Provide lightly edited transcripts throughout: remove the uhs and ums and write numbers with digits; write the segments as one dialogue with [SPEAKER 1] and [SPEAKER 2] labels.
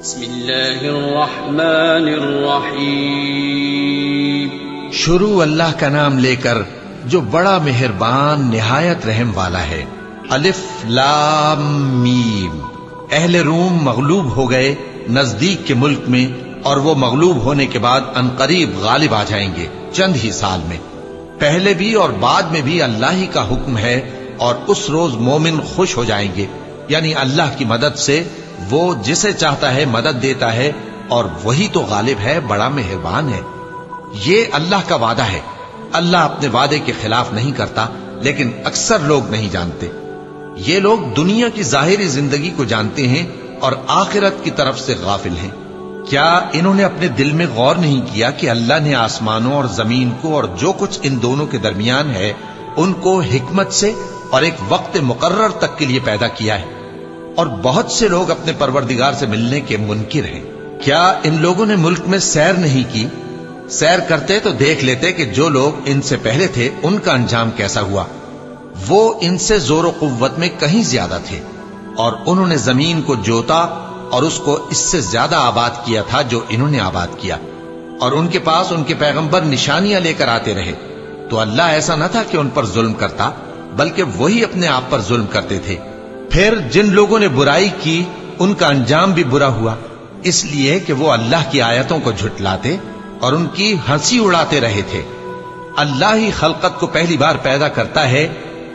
[SPEAKER 1] بسم اللہ الرحمن الرحیم۔
[SPEAKER 2] شروع اللہ کا نام لے کر جو بڑا مہربان نہایت رحم والا ہے۔ الف لام میم۔ اہل روم مغلوب ہو گئے نزدیک کے ملک میں، اور وہ مغلوب ہونے کے بعد عنقریب غالب آ جائیں گے چند ہی سال میں۔ پہلے بھی اور بعد میں بھی اللہ ہی کا حکم ہے، اور اس روز مومن خوش ہو جائیں گے، یعنی اللہ کی مدد سے وہ جسے چاہتا ہے مدد دیتا ہے، اور وہی تو غالب ہے، بڑا مہربان ہے۔ یہ اللہ کا وعدہ ہے۔ اللہ اپنے وعدے کے خلاف نہیں کرتا، لیکن اکثر لوگ نہیں جانتے۔ یہ لوگ دنیا کی ظاہری زندگی کو جانتے ہیں اور آخرت کی طرف سے غافل ہیں۔ کیا انہوں نے اپنے دل میں غور نہیں کیا کہ اللہ نے آسمانوں اور زمین کو اور جو کچھ ان دونوں کے درمیان ہے ان کو حکمت سے اور ایک وقت مقرر تک کے لیے پیدا کیا ہے؟ اور بہت سے لوگ اپنے پروردگار سے ملنے کے منکر ہیں۔ کیا ان لوگوں نے ملک میں سیر نہیں کی؟ سیر کرتے تو دیکھ لیتے کہ جو لوگ ان سے پہلے تھے ان کا انجام کیسا ہوا۔ وہ ان سے زور و قوت میں کہیں زیادہ تھے، اور انہوں نے زمین کو جوتا اور اس کو اس سے زیادہ آباد کیا تھا جو انہوں نے آباد کیا، اور ان کے پاس ان کے پیغمبر نشانیاں لے کر آتے رہے۔ تو اللہ ایسا نہ تھا کہ ان پر ظلم کرتا، بلکہ وہی اپنے آپ پر ظلم کرتے تھے۔ پھر جن لوگوں نے برائی کی ان کا انجام بھی برا ہوا، اس لیے کہ وہ اللہ کی آیتوں کو جھٹلاتے اور ان کی ہنسی اڑاتے رہے تھے۔ اللہ ہی خلقت کو پہلی بار پیدا کرتا ہے،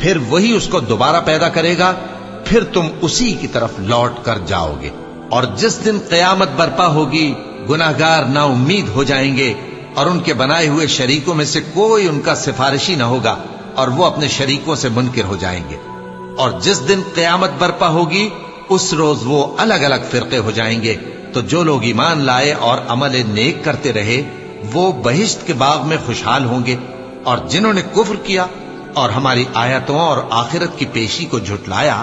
[SPEAKER 2] پھر وہی اس کو دوبارہ پیدا کرے گا، پھر تم اسی کی طرف لوٹ کر جاؤ گے۔ اور جس دن قیامت برپا ہوگی گناہگار نا امید ہو جائیں گے، اور ان کے بنائے ہوئے شریکوں میں سے کوئی ان کا سفارشی نہ ہوگا، اور وہ اپنے شریکوں سے منکر ہو جائیں گے۔ اور جس دن قیامت برپا ہوگی اس روز وہ الگ الگ فرقے ہو جائیں گے۔ تو جو لوگ ایمان لائے اور عمل نیک کرتے رہے وہ بہشت کے باغ میں خوشحال ہوں گے، اور جنہوں نے کفر کیا اور ہماری آیتوں اور آخرت کی پیشی کو جھٹلایا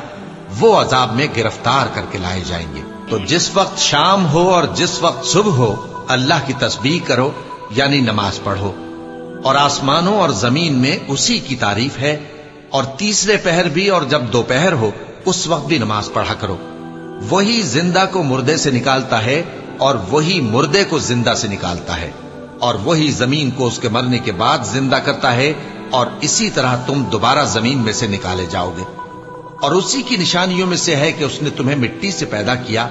[SPEAKER 2] وہ عذاب میں گرفتار کر کے لائے جائیں گے۔ تو جس وقت شام ہو اور جس وقت صبح ہو اللہ کی تسبیح کرو، یعنی نماز پڑھو، اور آسمانوں اور زمین میں اسی کی تعریف ہے۔ اور تیسرے پہر بھی اور جب دوپہر ہو اس وقت بھی نماز پڑھا کرو۔ وہی زندہ کو مردے سے نکالتا ہے اور وہی مردے کو زندہ سے نکالتا ہے، اور وہی زمین کو اس کے مرنے کے بعد زندہ کرتا ہے، اور اسی طرح تم دوبارہ زمین میں سے نکالے جاؤ گے۔ اور اسی کی نشانیوں میں سے ہے کہ اس نے تمہیں مٹی سے پیدا کیا،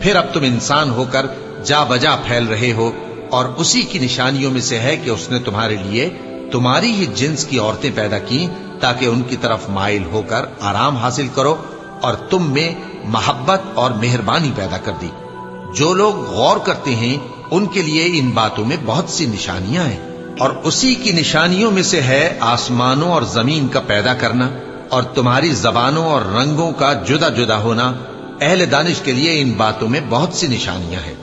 [SPEAKER 2] پھر اب تم انسان ہو کر جا بجا پھیل رہے ہو۔ اور اسی کی نشانیوں میں سے ہے کہ اس نے تمہارے لیے تمہاری ہی جنس کی عورتیں پیدا کی تاکہ ان کی طرف مائل ہو کر آرام حاصل کرو، اور تم میں محبت اور مہربانی پیدا کر دی۔ جو لوگ غور کرتے ہیں ان کے لیے ان باتوں میں بہت سی نشانیاں ہیں۔ اور اسی کی نشانیوں میں سے ہے آسمانوں اور زمین کا پیدا کرنا، اور تمہاری زبانوں اور رنگوں کا جدا جدا ہونا۔ اہل دانش کے لیے ان باتوں میں بہت سی نشانیاں ہیں۔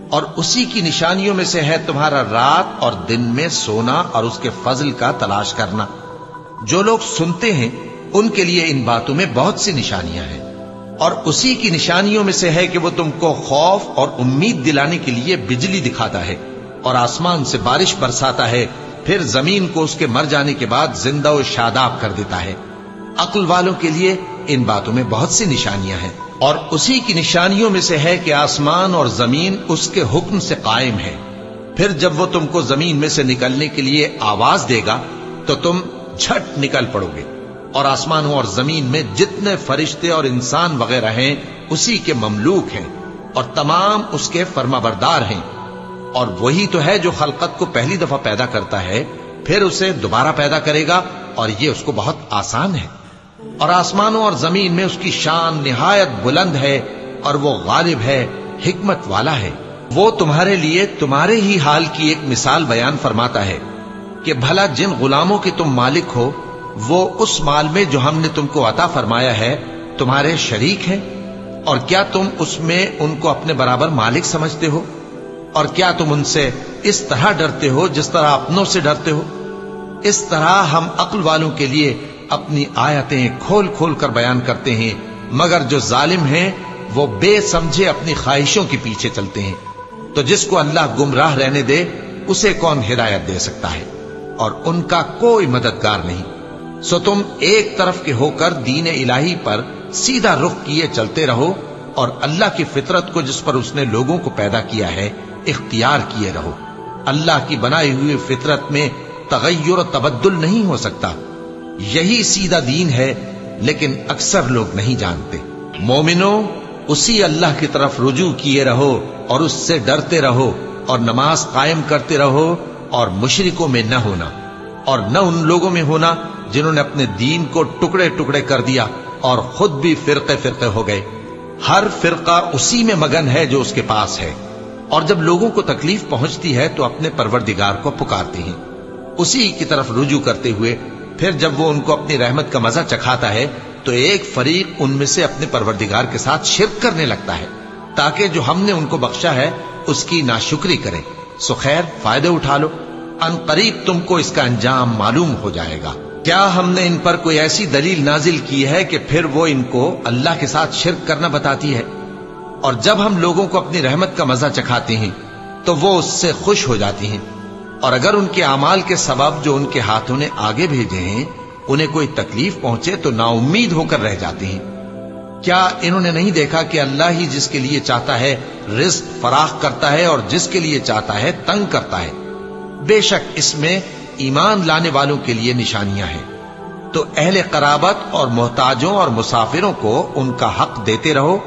[SPEAKER 2] اور اسی کی نشانیوں میں سے ہے تمہارا رات اور دن میں سونا اور اس کے فضل کا تلاش کرنا۔ جو لوگ سنتے ہیں ان کے لیے ان باتوں میں بہت سی نشانیاں ہیں۔ اور اسی کی نشانیوں میں سے ہے کہ وہ تم کو خوف اور امید دلانے کے لیے بجلی دکھاتا ہے، اور آسمان سے بارش برساتا ہے، پھر زمین کو اس کے مر جانے کے بعد زندہ و شاداب کر دیتا ہے۔ عقل والوں کے لیے ان باتوں میں بہت سی نشانیاں ہیں۔ اور اسی کی نشانیوں میں سے ہے کہ آسمان اور زمین اس کے حکم سے قائم ہے۔ پھر جب وہ تم کو زمین میں سے نکلنے کے لیے آواز دے گا تو تم جھٹ نکل پڑو گے۔ اور آسمانوں اور زمین میں جتنے فرشتے اور انسان وغیرہ ہیں اسی کے مملوک ہیں، اور تمام اس کے فرمانبردار ہیں۔ اور وہی تو ہے جو خلقت کو پہلی دفعہ پیدا کرتا ہے، پھر اسے دوبارہ پیدا کرے گا، اور یہ اس کو بہت آسان ہے۔ اور آسمانوں اور زمین میں اس کی شان نہایت بلند ہے، اور وہ غالب ہے، حکمت والا ہے۔ وہ تمہارے لیے تمہارے ہی حال کی ایک مثال بیان فرماتا ہے کہ بھلا جن غلاموں کے تم مالک ہو وہ اس مال میں جو ہم نے تم کو عطا فرمایا ہے تمہارے شریک ہیں، اور کیا تم اس میں ان کو اپنے برابر مالک سمجھتے ہو؟ اور کیا تم ان سے اس طرح ڈرتے ہو جس طرح اپنوں سے ڈرتے ہو؟ اس طرح ہم عقل والوں کے لیے اپنی آیتیں کھول کھول کر بیان کرتے ہیں، مگر جو ظالم ہیں وہ بے سمجھے اپنی خواہشوں کے پیچھے چلتے ہیں۔ تو جس کو اللہ گمراہ رہنے دے اسے کون ہدایت دے سکتا ہے؟ اور ان کا کوئی مددگار نہیں۔ سو تم ایک طرف کے ہو کر دین الہی پر سیدھا رخ کیے چلتے رہو، اور اللہ کی فطرت کو جس پر اس نے لوگوں کو پیدا کیا ہے اختیار کیے رہو۔ اللہ کی بنائی ہوئی فطرت میں تغیر و تبدل نہیں ہو سکتا۔ یہی سیدھا دین ہے، لیکن اکثر لوگ نہیں جانتے۔ مومنو، اسی اللہ کی طرف رجوع کیے رہو اور اس سے ڈرتے رہو، اور نماز قائم کرتے رہو، اور مشرکوں میں نہ ہونا، اور نہ ان لوگوں میں ہونا جنہوں نے اپنے دین کو ٹکڑے ٹکڑے کر دیا اور خود بھی فرقے فرقے ہو گئے۔ ہر فرقہ اسی میں مگن ہے جو اس کے پاس ہے، اور جب لوگوں کو تکلیف پہنچتی ہے تو اپنے پروردگار کو پکارتے ہیں، اسی کی طرف رجوع کرتے ہوئے پھر جب وہ ان کو اپنی رحمت کا مزہ چکھاتا ہے تو ایک فریق ان میں سے اپنے پروردگار کے ساتھ شرک کرنے لگتا ہے تاکہ جو ہم نے ان کو بخشا ہے اس کی ناشکری کریں۔ سو خیر، فائدے اٹھا لو، ان قریب تم کو اس کا انجام معلوم ہو جائے گا۔ کیا ہم نے ان پر کوئی ایسی دلیل نازل کی ہے کہ پھر وہ ان کو اللہ کے ساتھ شرک کرنا بتاتی ہے؟ اور جب ہم لوگوں کو اپنی رحمت کا مزہ چکھاتے ہیں تو وہ اس سے خوش ہو جاتی ہیں، اور اگر ان کے اعمال کے سبب جو ان کے ہاتھوں نے آگے بھیجے ہیں انہیں کوئی تکلیف پہنچے تو نا امید ہو کر رہ جاتے ہیں۔ کیا انہوں نے نہیں دیکھا کہ اللہ ہی جس کے لیے چاہتا ہے رزق فراخ کرتا ہے اور جس کے لیے چاہتا ہے تنگ کرتا ہے؟ بے شک اس میں ایمان لانے والوں کے لیے نشانیاں ہیں۔ تو اہل قرابت اور محتاجوں اور مسافروں کو ان کا حق دیتے رہو۔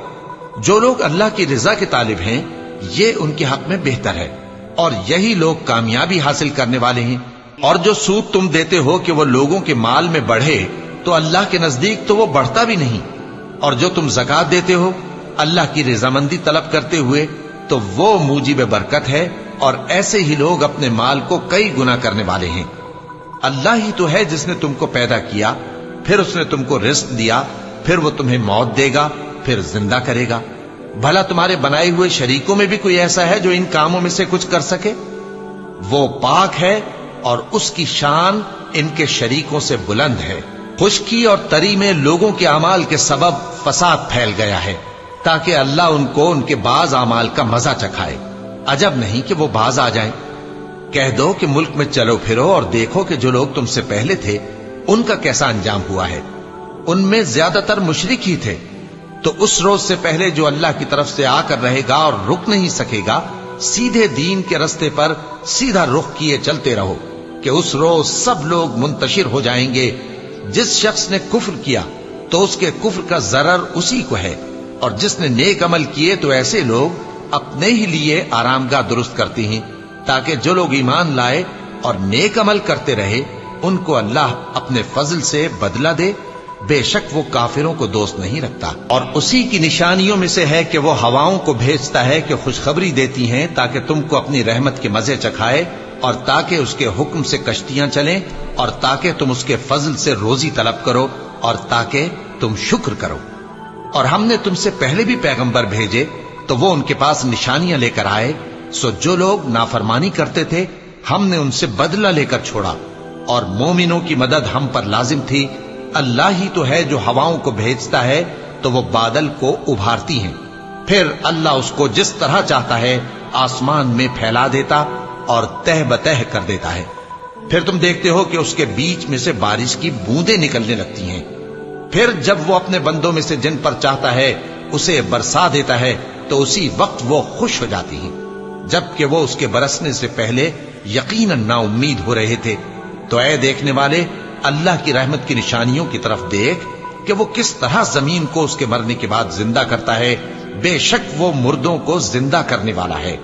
[SPEAKER 2] جو لوگ اللہ کی رضا کے طالب ہیں یہ ان کے حق میں بہتر ہے، اور یہی لوگ کامیابی حاصل کرنے والے ہیں۔ اور جو سود تم دیتے ہو کہ وہ لوگوں کے مال میں بڑھے تو اللہ کے نزدیک تو وہ بڑھتا بھی نہیں، اور جو تم زکوٰۃ دیتے ہو اللہ کی رضامندی طلب کرتے ہوئے تو وہ موجب برکت ہے، اور ایسے ہی لوگ اپنے مال کو کئی گنا کرنے والے ہیں۔ اللہ ہی تو ہے جس نے تم کو پیدا کیا، پھر اس نے تم کو رزق دیا، پھر وہ تمہیں موت دے گا، پھر زندہ کرے گا۔ بھلا تمہارے بنائے ہوئے شریکوں میں بھی کوئی ایسا ہے جو ان کاموں میں سے کچھ کر سکے؟ وہ پاک ہے اور اس کی شان ان کے شریکوں سے بلند ہے۔ خشکی اور تری میں لوگوں کے اعمال کے سبب فساد پھیل گیا ہے تاکہ اللہ ان کو ان کے بعض اعمال کا مزہ چکھائے۔ عجب نہیں کہ وہ باز آ جائیں۔ کہہ دو کہ ملک میں چلو پھرو اور دیکھو کہ جو لوگ تم سے پہلے تھے ان کا کیسا انجام ہوا ہے۔ ان میں زیادہ تر مشرک ہی تھے۔ تو اس روز سے پہلے جو اللہ کی طرف سے آ کر رہے گا اور رک نہیں سکے گا، سیدھے دین کے رستے پر سیدھا رخ کیے چلتے رہو کہ اس روز سب لوگ منتشر ہو جائیں گے۔ جس شخص نے کفر کیا تو اس کے کفر کا ضرر اسی کو ہے، اور جس نے نیک عمل کیے تو ایسے لوگ اپنے ہی لیے آرامگاہ درست کرتے ہیں تاکہ جو لوگ ایمان لائے اور نیک عمل کرتے رہے ان کو اللہ اپنے فضل سے بدلہ دے۔ بے شک وہ کافروں کو دوست نہیں رکھتا۔ اور اسی کی نشانیوں میں سے ہے کہ وہ ہواؤں کو بھیجتا ہے کہ خوشخبری دیتی ہیں تاکہ تم کو اپنی رحمت کے مزے چکھائے، اور تاکہ اس کے حکم سے کشتیاں چلیں، اور تاکہ تم اس کے فضل سے روزی طلب کرو، اور تاکہ تم شکر کرو۔ اور ہم نے تم سے پہلے بھی پیغمبر بھیجے تو وہ ان کے پاس نشانیاں لے کر آئے، سو جو لوگ نافرمانی کرتے تھے ہم نے ان سے بدلہ لے کر چھوڑا، اور مومنوں کی مدد ہم پر لازم تھی۔ اللہ ہی تو ہے جو ہواؤں کو بھیجتا ہے تو وہ بادل کو ابھارتی ہیں، پھر اللہ اس کو جس طرح چاہتا ہے آسمان میں پھیلا دیتا اور تہ بتہ کر دیتا ہے۔ پھر تم دیکھتے ہو کہ اس کے بیچ میں سے بارش کی بوندیں نکلنے لگتی ہیں، پھر جب وہ اپنے بندوں میں سے جن پر چاہتا ہے اسے برسا دیتا ہے تو اسی وقت وہ خوش ہو جاتی ہیں، جبکہ وہ اس کے برسنے سے پہلے یقیناً نا امید ہو رہے تھے۔ تو اے دیکھنے والے، اللہ کی رحمت کی نشانیوں کی طرف دیکھ کہ وہ کس طرح زمین کو اس کے مرنے کے بعد زندہ کرتا ہے۔ بے شک وہ مردوں کو زندہ کرنے والا ہے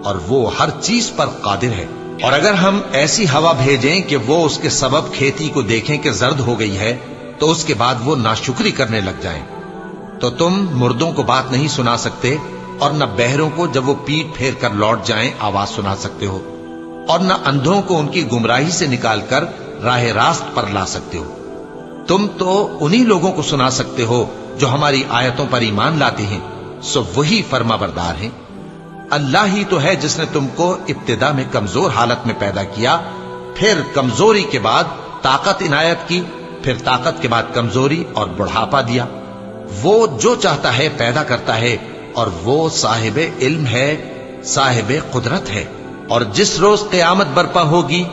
[SPEAKER 2] اور وہ ہر چیز پر قادر ہے۔ اور اگر ہم ایسی ہوا بھیجیں کہ وہ اس کے سبب کھیتی کو دیکھیں کہ زرد ہو گئی ہے تو اس کے بعد وہ ناشکری کرنے لگ جائیں، تو تم مردوں کو بات نہیں سنا سکتے، اور نہ بہروں کو جب وہ پیٹ پھیر کر لوٹ جائیں آواز سنا سکتے ہو، اور نہ اندھوں کو ان کی گمراہی سے نکال کر راہ راست پر لا سکتے ہو۔ تم تو انہی لوگوں کو سنا سکتے ہو جو ہماری آیتوں پر ایمان لاتے ہیں، سو وہی فرما بردار ہیں۔ اللہ ہی تو ہے جس نے تم کو ابتدا میں کمزور حالت میں پیدا کیا، پھر کمزوری کے بعد طاقت عنایت کی، پھر طاقت کے بعد کمزوری اور بڑھاپا دیا۔ وہ جو چاہتا ہے پیدا کرتا ہے، اور وہ صاحب علم ہے، صاحب قدرت ہے۔ اور جس روز قیامت برپا ہوگی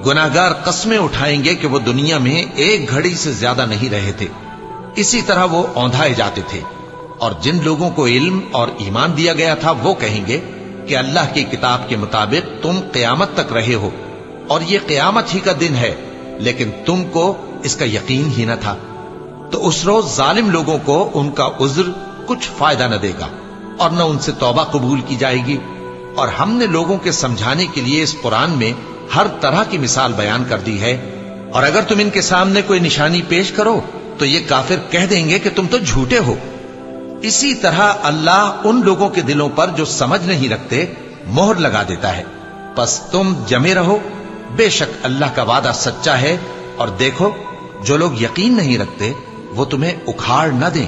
[SPEAKER 2] گناہگار قسمیں اٹھائیں گے کہ وہ دنیا میں ایک گھڑی سے زیادہ نہیں رہے تھے، اسی طرح وہ اوندھائے جاتے تھے، اور جن لوگوں کو علم اور ایمان دیا گیا تھا وہ کہیں گے کہ اللہ کی کتاب کے مطابق تم قیامت تک رہے ہو اور یہ قیامت ہی کا دن ہے، لیکن تم کو اس کا یقین ہی نہ تھا۔ تو اس روز ظالم لوگوں کو ان کا عذر کچھ فائدہ نہ دے گا اور نہ ان سے توبہ قبول کی جائے گی۔ اور ہم نے لوگوں کے سمجھانے کے لیے اس قرآن میں ہر طرح کی مثال بیان کر دی ہے، اور اگر تم ان کے سامنے کوئی نشانی پیش کرو تو یہ کافر کہہ دیں گے کہ تم تو جھوٹے ہو۔ اسی طرح اللہ ان لوگوں کے دلوں پر جو سمجھ نہیں رکھتے مہر لگا دیتا ہے۔ پس تم جمے رہو، بے شک اللہ کا وعدہ سچا ہے، اور دیکھو جو لوگ یقین نہیں رکھتے وہ تمہیں اکھاڑ نہ دیں۔